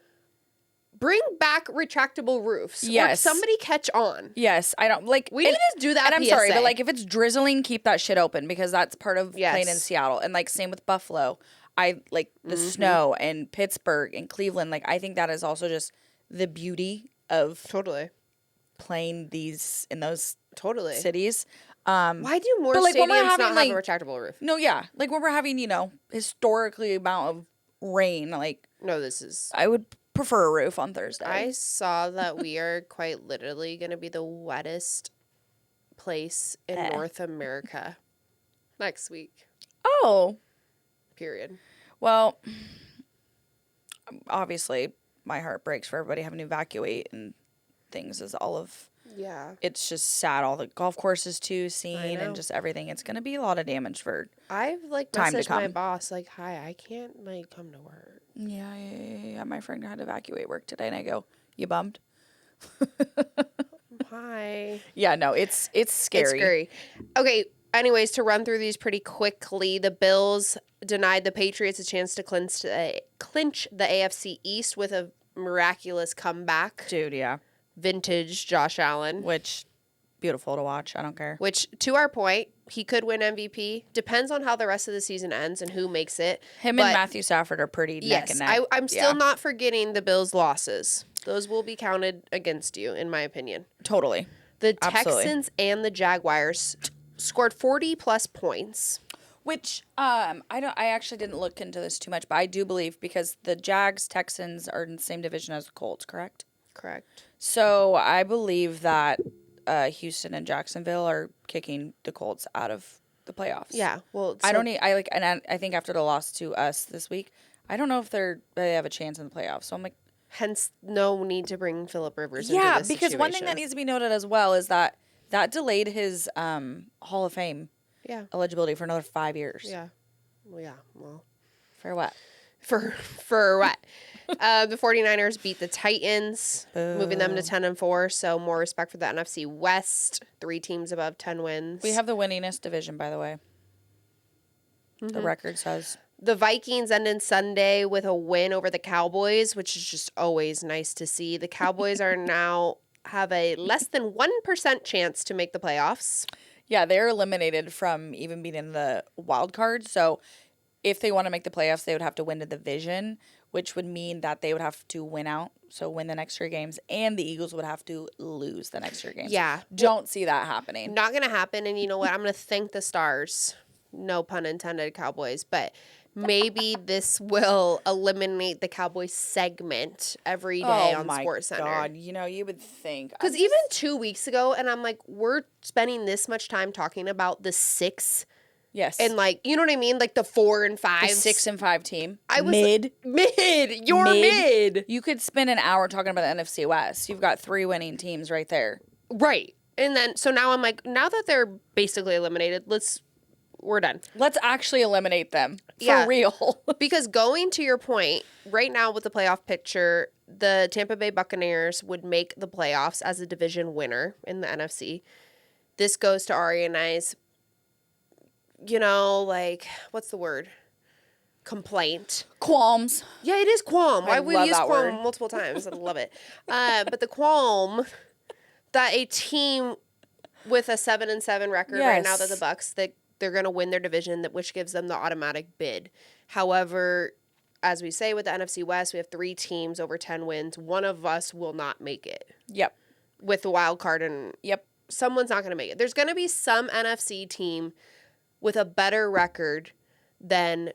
bring back retractable roofs. Yes. Or somebody catch on. Yes, I don't like. We need to do that. And I'm sorry, but like if it's drizzling, keep that shit open because that's part of playing in Seattle. And like same with Buffalo. I like the snow and Pittsburgh and Cleveland. Like I think that is also just the beauty of playing in those cities. Why do more stadiums not have a retractable roof? No, yeah, like when we're having historically amount of rain, like I would prefer a roof on Thursday. I saw that we are quite literally going to be the wettest place in North America next week. Oh. Period. Well, obviously, my heart breaks for everybody having to evacuate and things as all of... Yeah. It's just sad. All the golf courses too seen and just everything. It's going to be a lot of damage for I've messaged my boss hi, I can't come to work. Yeah. My friend had to evacuate work today and I go, you bummed? Hi. Yeah, no, it's scary. It's scary. Okay, anyways, to run through these pretty quickly, the Bills denied the Patriots a chance to clinch the AFC East with a miraculous comeback. Dude, yeah. Vintage Josh Allen. Which, beautiful to watch. I don't care. Which, to our point, he could win MVP. Depends on how the rest of the season ends and who makes it. Him and Matthew Stafford are pretty neck and neck. I'm still not forgetting the Bills' losses. Those will be counted against you, in my opinion. Totally. The Texans and the Jaguars scored 40-plus points. Which I actually didn't look into this too much, but I do believe because the Texans are in the same division as the Colts, correct? Correct. So I believe that Houston and Jacksonville are kicking the Colts out of the playoffs. Yeah. Well, I think after the loss to us this week, I don't know if they have a chance in the playoffs. So I'm like, hence no need to bring Phillip Rivers into this because situation. one thing that needs to be noted as well is that delayed his Hall of Fame eligibility for another 5 years. Yeah. Well, yeah. Well, for what? For what? The 49ers beat the Titans, moving them to 10-4. So more respect for the NFC West. 3 teams above 10 wins. We have the winningest division, by the way. The record says. The Vikings ended Sunday with a win over the Cowboys, which is just always nice to see. The Cowboys are now have a less than 1% chance to make the playoffs. Yeah, they're eliminated from even being in the wild card. So if they want to make the playoffs, they would have to win the division, which would mean that they would have to win out, so win the next 3 games, and the Eagles would have to lose the next 3 games. Yeah. Don't see that happening. Not going to happen, and you know what? I'm going to thank the stars. No pun intended, Cowboys. But maybe this will eliminate the Cowboys segment every day on SportsCenter. Oh, my God. You would think. Because even 2 weeks ago, and I'm like, we're spending this much time talking about the 6. Yes. And you know what I mean? Like the 4 and 5. The 6 and 5 team. I was mid. You're mid. You could spend an hour talking about the NFC West. You've got 3 winning teams right there. Right. And then, so now I'm like, now that they're basically eliminated, we're done. Let's actually eliminate them. For real. Because going to your point, right now with the playoff picture, the Tampa Bay Buccaneers would make the playoffs as a division winner in the NFC. This goes to Ari and I's, what's the word? Complaint. Qualms. Yeah, it is qualm. Why we use qualm multiple times. I love it. But the that a team with a 7-7 record right now, that the Bucs, that they're going to win their division, which gives them the automatic bid. However, as we say with the NFC West, we have 3 teams over 10 wins. One of us will not make it. Yep. With the wild card, and someone's not going to make it. There's going to be some NFC team with a better record than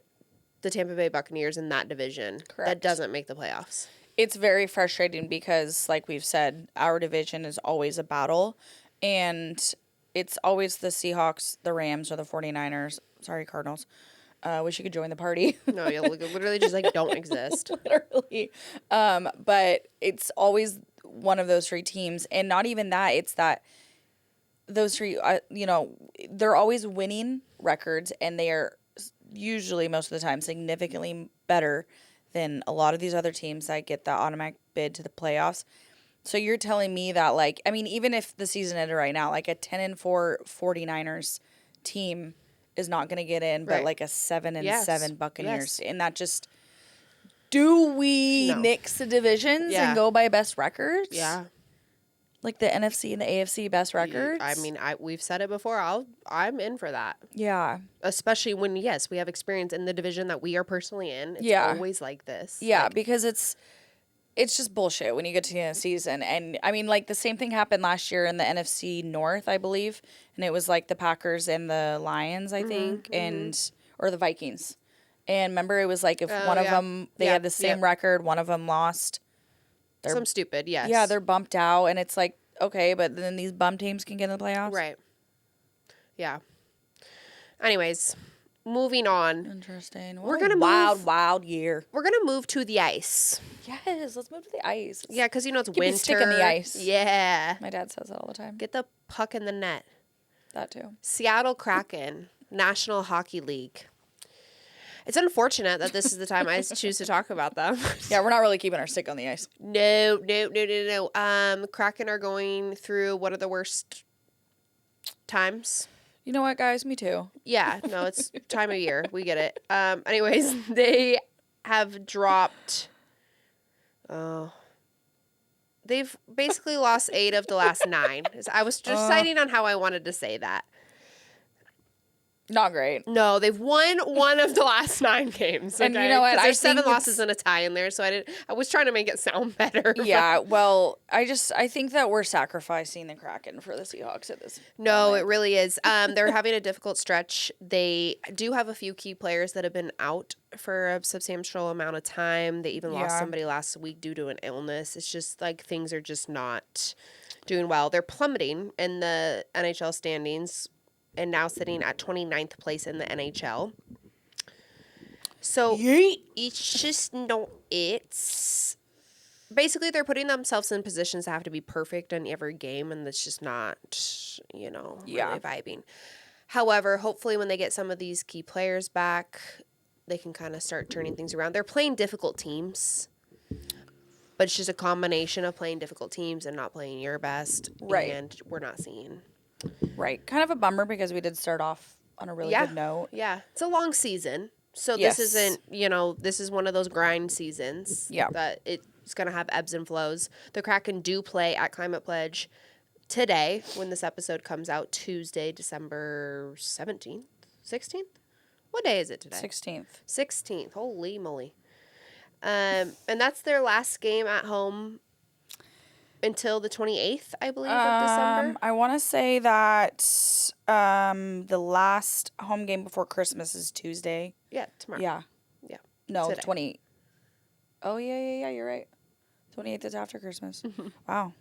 the Tampa Bay Buccaneers in that division. Correct. That doesn't make the playoffs. It's very frustrating because, like we've said, our division is always a battle. And it's always the Seahawks, the Rams, or the 49ers. Sorry, Cardinals. Wish you could join the party. No, you literally just like don't exist. Literally. But it's always one of those three teams. And not even that, it's that those three, they're always winning records, and they are usually most of the time significantly better than a lot of these other teams that get the automatic bid to the playoffs. So you're telling me that, like, I mean, even if the season ended right now, like a 10-4 49ers team is not going to get in, but like a 7-7 Buccaneers. And that just, do we nix the divisions and go by best records? Yeah. Like the NFC and the AFC best records? I mean, we've said it before. I'm in for that. Yeah. Especially when, yes, we have experience in the division that we are personally in. It's always like this. Yeah, like, because it's just bullshit when you get to the end of the season. And I mean, like, the same thing happened last year in the NFC North, I believe. And it was like the Packers and the Lions, I think, or the Vikings. And remember, it was like if one of them, they had the same record, one of them lost. Some stupid, yes. Yeah, they're bumped out. And it's like, okay, but then these bum teams can get in the playoffs. Right. Yeah. Anyways, moving on. Interesting. We're gonna wild year. We're gonna move to the ice. Yes, let's move to the ice. Yeah, because it's Keep winter. me stick in the ice. Yeah. My dad says that all the time. Get the puck in the net. That too. Seattle Kraken, National Hockey League. It's unfortunate that this is the time I choose to talk about them. Yeah, we're not really keeping our stick on the ice. No. Kraken are going through one of the worst times. You know what, guys? Me too. Yeah, no, it's time of year. We get it. Anyways, they have dropped. They've basically lost 8 of the last 9. I was just deciding on how I wanted to say that. Not great. No, they've won 1 of the last 9 games. Okay? And you know what? There's 7 losses and a tie in there, so I was trying to make it sound better. Yeah, well, I think that we're sacrificing the Kraken for the Seahawks at this No, moment. it really is. They're having a difficult stretch. They do have a few key players that have been out for a substantial amount of time. They even lost somebody last week due to an illness. It's just like things are just not doing well. They're plummeting in the NHL standings and now sitting at 29th place in the NHL. So it's just it's basically they're putting themselves in positions that have to be perfect in every game, and that's just not, really vibing. However, hopefully when they get some of these key players back, they can kind of start turning things around. They're playing difficult teams, but it's just a combination of playing difficult teams and not playing your best. Right. And we're not seeing. Right. Kind of a bummer because we did start off on a really good note. Yeah. It's a long season. So this isn't, this is one of those grind seasons. Yeah. That it's going to have ebbs and flows. The Kraken do play at Climate Pledge today when this episode comes out, Tuesday, December 17th, 16th? What day is it today? 16th. 16th. Holy moly. And that's their last game at home until the 28th, I believe, of December. I want to say that the last home game before Christmas is Tuesday. Yeah, tomorrow. Yeah. Yeah. No, Today. 28th. Oh, yeah, you're right. 28th is after Christmas. Wow.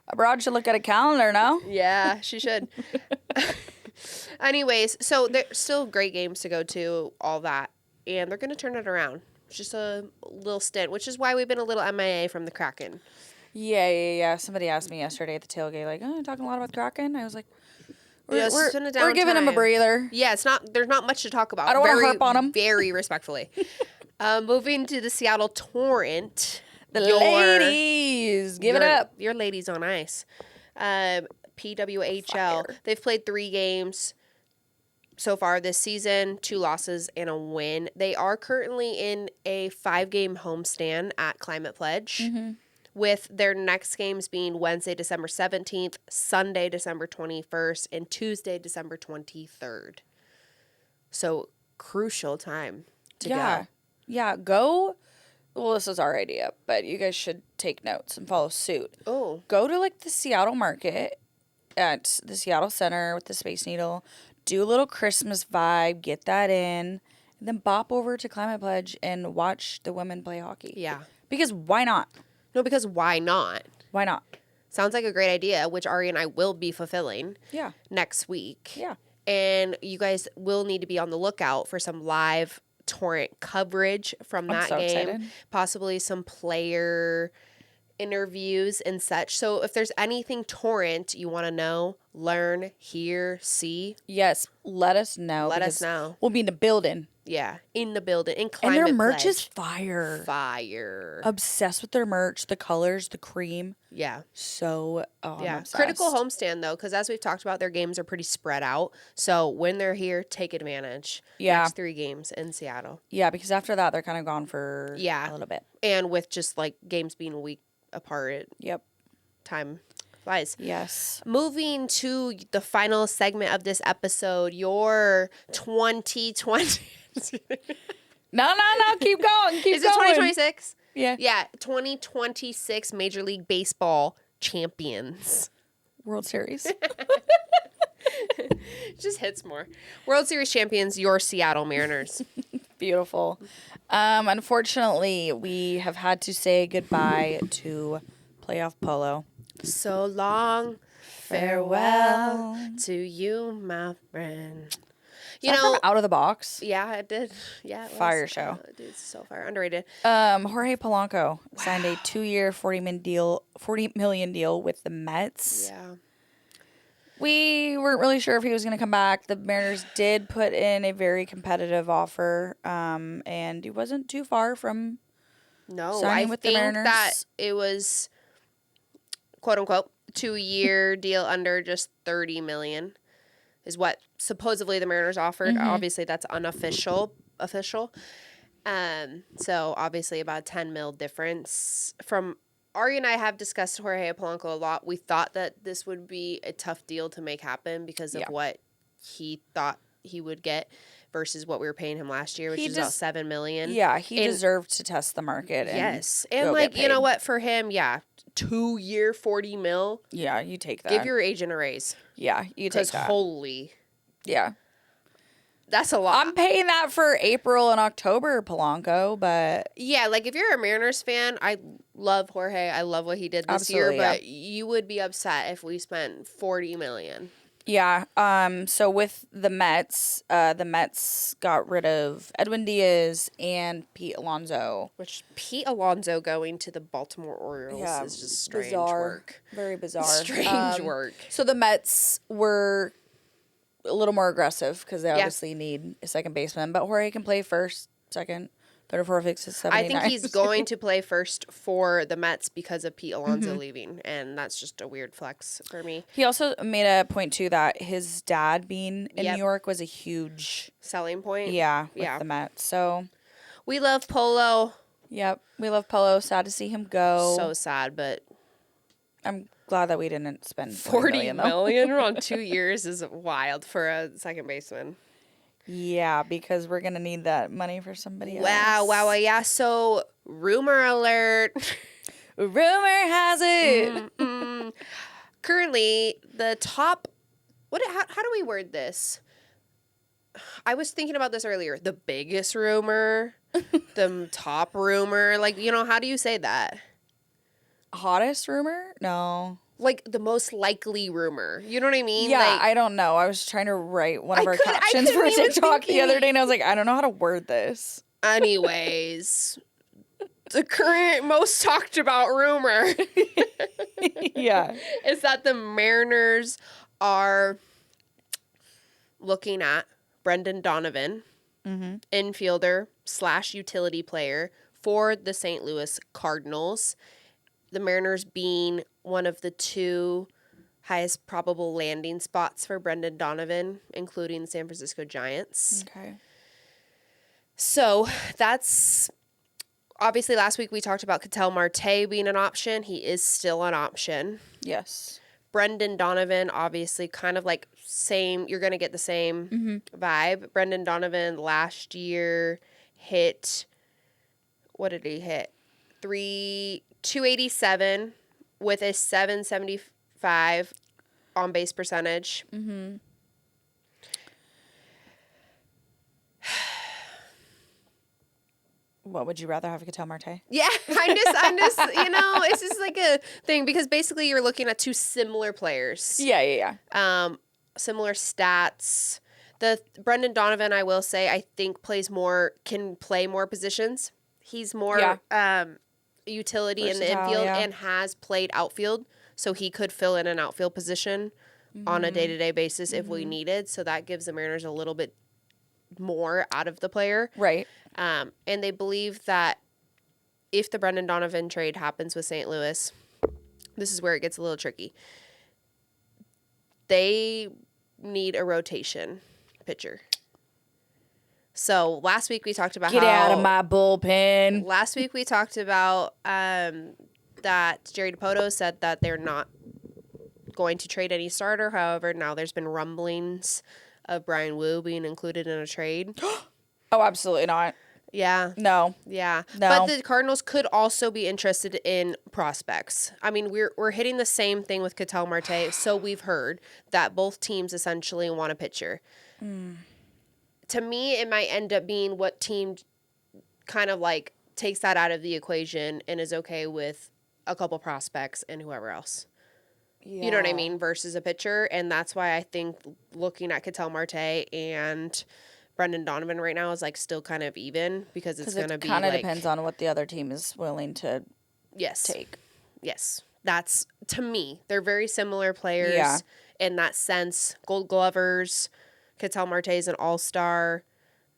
Abroad should look at a calendar now. Yeah, she should. Anyways, so there's still great games to go to, all that, and they're going to turn it around. Just a little stint, which is why we've been a little MIA from the Kraken. Yeah. Somebody asked me yesterday at the tailgate, like, "Oh, talking a lot about Kraken." I was like, We're giving them a breather. Yeah, there's not much to talk about. I don't want to harp on them. Very respectfully. Moving to the Seattle Torrent. The ladies, give it up. Your ladies on ice. PWHL. Fire. They've played 3 games so far this season, 2 losses and a win. They are currently in a 5-game homestand at Climate Pledge, with their next games being Wednesday, December 17th, Sunday, December 21st, and Tuesday, December 23rd. So, crucial time to go. Yeah, go. Well, this is our idea, but you guys should take notes and follow suit. Oh. Go to, like, the Seattle market at the Seattle Center with the Space Needle. Do a little Christmas vibe, get that in, and then bop over to Climate Pledge and watch the women play hockey. Yeah. Because why not? No, because why not? Why not? Sounds like a great idea, which Ari and I will be fulfilling next week. Yeah. And you guys will need to be on the lookout for some live torrent coverage from that game. Excited. Possibly some player interviews and such. So if there's anything torrent you want to know, learn, hear, see. Yes, let us know. Let us know. We'll be in the building. Yeah, in the building. In Climate And their merch Pledge. is fire. Fire. Obsessed with their merch, the colors, the cream. Yeah. So, I'm obsessed. Critical homestand, though, because as we've talked about, their games are pretty spread out. So when they're here, take advantage. Yeah. Next 3 games in Seattle. Yeah, because after that, they're kind of gone for a little bit. And with just, like, games being a week apart. Time flies. Yes. Moving to the final segment of this episode, your 2020. No. Keep going. Is it 2026? Yeah. Yeah. 2026 Major League Baseball champions. World Series. Just hits more. World Series champions, your Seattle Mariners. Beautiful. Unfortunately, we have had to say goodbye to playoff polo. So long. Farewell to you, my friend. You know, from Out of the Box. Yeah, it did. Yeah, it fire was. show. Dude, it's so fire. Underrated. Jorge Polanco signed a 2-year, $40 million deal with the Mets. Yeah. We weren't really sure if he was going to come back. The Mariners did put in a very competitive offer, and he wasn't too far from signing with the Mariners. That it was, quote unquote, 2-year deal under just $30 million. Is what supposedly the Mariners offered. Mm-hmm. Obviously, that's official. So obviously about $10 million difference. From Ari and I have discussed Jorge Polanco a lot. We thought that this would be a tough deal to make happen because of what he thought he would get versus what we were paying him last year, which is about $7 million. Yeah, he deserved to test the market. And like, you know what, for him, 2-year, $40 million. Yeah, you take that. Give your agent a raise. Yeah, you take that. Because holy. Yeah. That's a lot. I'm paying that for April and October, Polanco, but... Yeah, like if you're a Mariners fan, I love Jorge. I love what he did this year, but you would be upset if we spent $40 million. Yeah. So with the Mets got rid of Edwin Diaz and Pete Alonso. Which Pete Alonso going to the Baltimore Orioles is just strange work. Very bizarre. Strange work. So the Mets were a little more aggressive because they obviously need a second baseman, but Jorge can play first, second, third, fourth, fifth, sixth, seventh, I think he's going to play first for the Mets because of Pete Alonso leaving, and that's just a weird flex for me. He also made a point, too, that his dad being in New York was a huge... selling point? Yeah, with the Mets, so... We love Polo. Yep, we love Polo. Sad to see him go. So sad, but... I'm glad that we didn't spend $40 million on 2 years is wild for a second baseman. Yeah, because we're going to need that money for somebody else. Wow. Yeah, so rumor alert. Rumor has it. Currently, the top... How do we word this? I was thinking about this earlier. The biggest rumor. The top rumor. Like, how do you say that? Hottest rumor? No. Like the most likely rumor. You know what I mean? Yeah, like, I don't know. I was trying to write one of our captions for TikTok the other day, and I was like, I don't know how to word this. Anyways, the current most talked about rumor is that the Mariners are looking at Brendan Donovan, infielder / utility player for the St. Louis Cardinals. The Mariners being one of the 2 highest probable landing spots for Brendan Donovan, including the San Francisco Giants. Okay. So that's obviously last week we talked about Ketel Marte being an option. He is still an option. Yes. Brendan Donovan, obviously kind of like same, you're going to get the same vibe. Brendan Donovan last year hit, what did he hit? 287 with a 775 on base percentage. What would you rather have, Ketel Marte? Yeah, I'm just, it's just like a thing because basically you're looking at two similar players. Yeah. Similar stats. The Brendan Donovan, I will say, I think can play more positions. He's more utility in the infield and has played outfield, so he could fill in an outfield position on a day-to-day basis if we needed. So that gives the Mariners a little bit more out of the player. Right. And they believe that if the Brendan Donovan trade happens with St. Louis, this is where it gets a little tricky. They need a rotation pitcher. So last week we talked about Get out of my bullpen. Last week we talked about that Jerry Dipoto said that they're not going to trade any starter. However, now there's been rumblings of Brian Wu being included in a trade. Oh, absolutely not. Yeah. No. Yeah. No. But the Cardinals could also be interested in prospects. I mean, we're hitting the same thing with Ketel Marte, so we've heard that both teams essentially want a pitcher. To me, it might end up being what team kind of like takes that out of the equation and is okay with a couple prospects and whoever else. Yeah. You know what I mean? Versus a pitcher. And that's why I think looking at Ketel Marte and Brendan Donovan right now is like still kind of even because it's going to be kind of depends on what the other team is willing to take. Yes. That's, to me, they're very similar players in that sense. Gold Glovers. Ketel Marte is an all-star.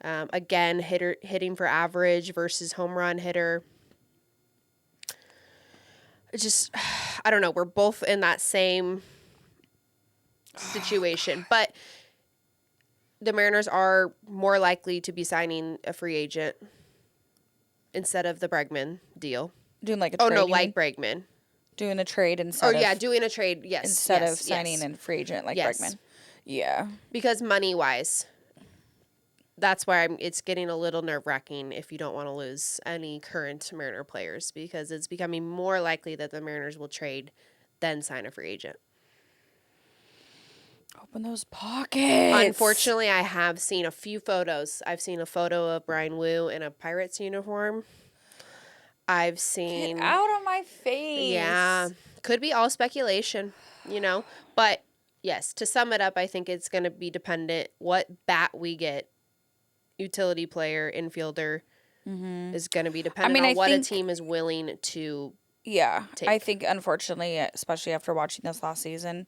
Again, hitting for average versus home run hitter. It's just, I don't know. We're both in that same situation. But the Mariners are more likely to be signing a free agent instead of the Bregman deal. Doing like a trade. Oh, no, like Bregman. Doing a trade instead of... doing a trade, yes. Instead of signing a free agent like Bregman. Yeah. Because money-wise, that's why it's getting a little nerve-wracking if you don't want to lose any current Mariner players because it's becoming more likely that the Mariners will trade than sign a free agent. Open those pockets. Unfortunately, I have seen a few photos. I've seen a photo of Brian Wu in a Pirates uniform. I've seen... Get out of my face. Yeah. Could be all speculation, But, yes, to sum it up, I think it's going to be dependent what bat we get. Utility player, infielder is going to be dependent on what a team is willing to take. I think, unfortunately, especially after watching this last season...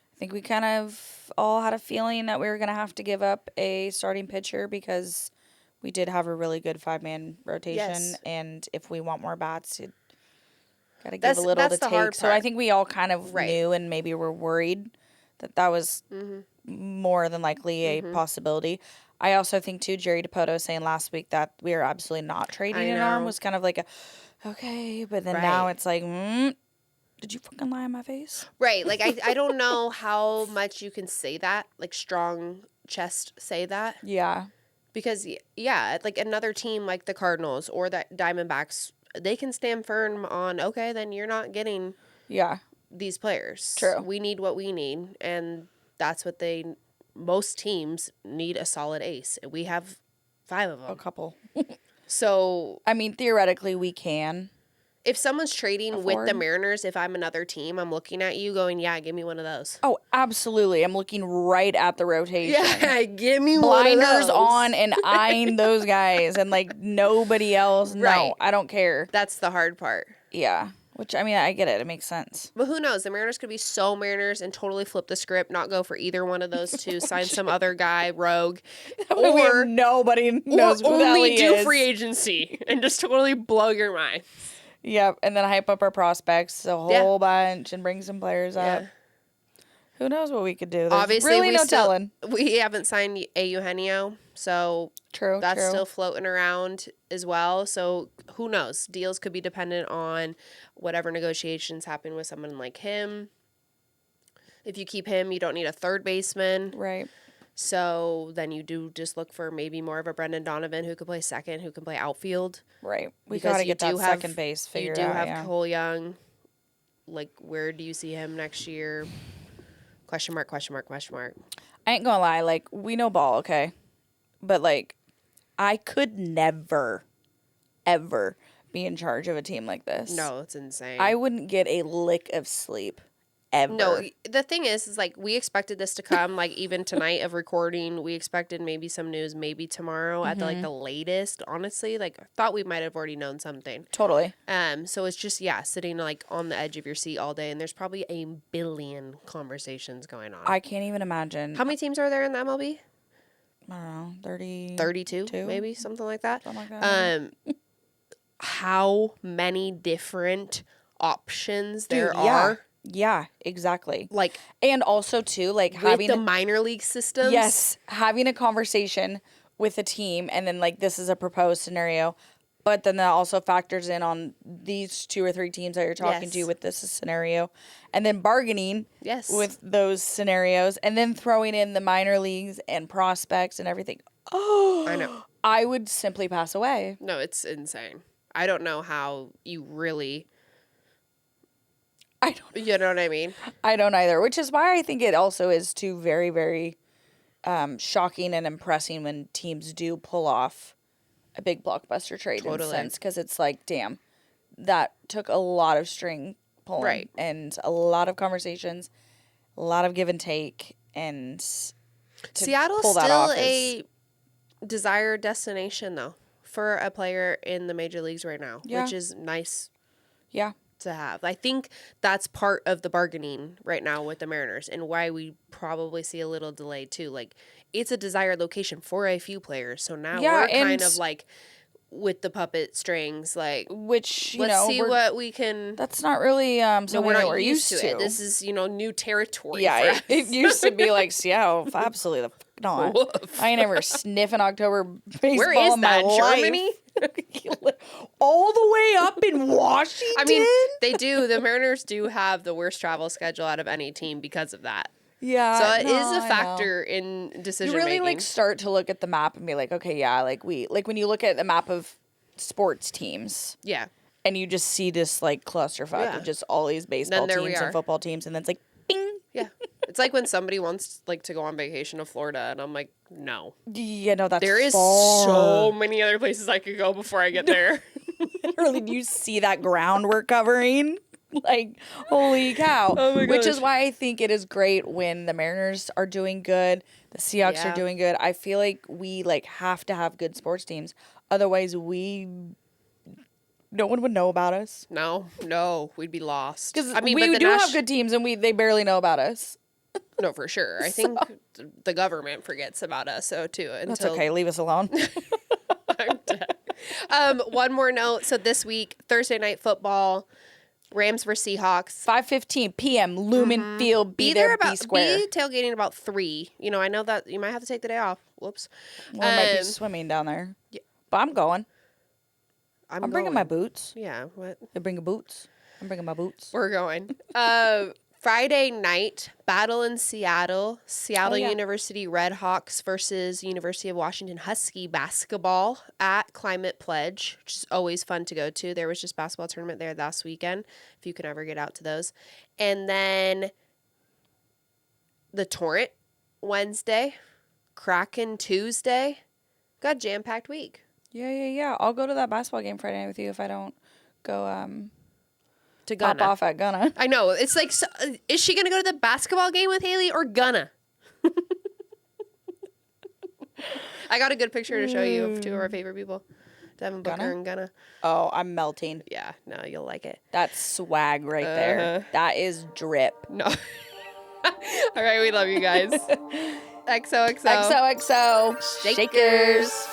I think we kind of all had a feeling that we were going to have to give up a starting pitcher because we did have a really good 5-man rotation. Yes. And if we want more bats, you got to give a little to take. So I think we all kind of knew and maybe were worried that was more than likely a possibility. I also think, too, Jerry Dipoto saying last week that we are absolutely not trading an arm was kind of like okay. But then now it's like, did you fucking lie in my face? Right. Like, I don't know how much you can say that, like strong chest say that. Yeah. Because, like another team like the Cardinals or the Diamondbacks, they can stand firm on, okay, then you're not getting these players. True. We need what we need. And that's what most teams need a solid ace. We have 5 of them. A couple. So. I mean, theoretically, we can. If someone's trading with the Mariners, if I'm another team, I'm looking at you going, yeah, give me one of those. Oh, absolutely. I'm looking right at the rotation. Yeah, give me one of those. Blinders on and eyeing those guys and, like, nobody else. Right. No, I don't care. That's the hard part. Yeah. Which, I mean, I get it. It makes sense. But who knows? The Mariners could be so Mariners and totally flip the script, not go for either one of those two, sign some other guy, rogue. Or nobody knows who the hell he is. Only do free agency and just totally blow your mind. Yep, and then hype up our prospects a whole bunch and bring some players up. Who knows what we could do? There's obviously really telling. We haven't signed a Eugenio, so that's still floating around as well. So who knows? Deals could be dependent on whatever negotiations happen with someone like him. If you keep him, you don't need a third baseman. Right. So then you do just look for maybe more of a Brendan Donovan who could play second, who can play outfield. Right. We got to get that second base figured out. You do have Cole Young. Like, where do you see him next year? Question mark, question mark, question mark. I ain't gonna lie. Like, we know ball, okay? But, like, I could never ever be in charge of a team like this. No, it's insane. I wouldn't get a lick of sleep. Ever. No, the thing is like we expected this to come like even tonight of recording. We expected maybe some news maybe tomorrow at the latest. Honestly, like I thought we might have already known something. Totally. So it's just sitting like on the edge of your seat all day, and there's probably a billion conversations going on. I can't even imagine. How many teams are there in the MLB? I don't know, 32 maybe, something like that. Something like that. How many different options there are? Yeah, exactly. Like, and also too, like with having the minor league systems. Yes, having a conversation with a team, and then like this is a proposed scenario, but then that also factors in on these 2 or 3 teams that you're talking to with this scenario, and then bargaining with those scenarios, and then throwing in the minor leagues and prospects and everything. Oh, I know. I would simply pass away. No, it's insane. I don't know how you really. I don't. You know what I mean? I don't either, which is why I think it also is too very, very shocking and impressing when teams do pull off a big blockbuster trade in a sense, because it's like, damn, that took a lot of string pulling and a lot of conversations, a lot of give and take, and Seattle's still a desired destination though for a player in the major leagues right now, which is nice. Yeah. To have. I think that's part of the bargaining right now with the Mariners, and why we probably see a little delay too. Like, it's a desired location for a few players, so now we're kind of like with the puppet strings, like, which let's see what we can. That's not really something we're used to. It. This is new territory. Yeah, for us. It used to be like Seattle. Absolutely not. Woof. I ain't ever sniffing October baseball. Where is in my that? Germany? All the way up in Washington? I mean, they do. The Mariners do have the worst travel schedule out of any team because of that. Yeah. So it is a factor in decision making. You really like start to look at the map and be like, okay, yeah, like when you look at the map of sports teams. Yeah. And you just see this like clusterfuck of just all these baseball teams and football teams, and then it's like, bing. Yeah. It's like when somebody wants like to go on vacation to Florida, and I'm like, no. Yeah, no, that's there is so many other places I could go before I get there. Literally, do you see that ground we're covering? Like, holy cow. Oh my gosh. Which is why I think it is great when the Mariners are doing good, the Seahawks are doing good. I feel like we like have to have good sports teams. Otherwise, no one would know about us. No, we'd be lost. Because we do have good teams, and they barely know about us. No, for sure. I think the government forgets about us, too. That's okay. Leave us alone. I'm dead. One more note. So this week, Thursday night football, Rams versus Seahawks. 5:15 p.m. Lumen Field. Be square. Be tailgating about 3. I know that you might have to take the day off. Whoops. We might be swimming down there. Yeah. But I'm going. I'm bringing my boots. Yeah. What? You're bringing boots? I'm bringing my boots. We're going. Friday night, battle in Seattle. Seattle University Redhawks versus University of Washington Husky basketball at Climate Pledge, which is always fun to go to. There was just basketball tournament there last weekend, if you can ever get out to those. And then the Torrent Wednesday, Kraken Tuesday. Got a jam-packed week. Yeah. I'll go to that basketball game Friday night with you if I don't go to Gunna. Pop off at Gunna. I know. It's like, so, is she going to go to the basketball game with Haley or Gunna? I got a good picture to show you of 2 of our favorite people, Devin Booker and Gunna. Oh, I'm melting. Yeah, no, you'll like it. That's swag right there. That is drip. No. All right, we love you guys. XOXO. XOXO. Shakers.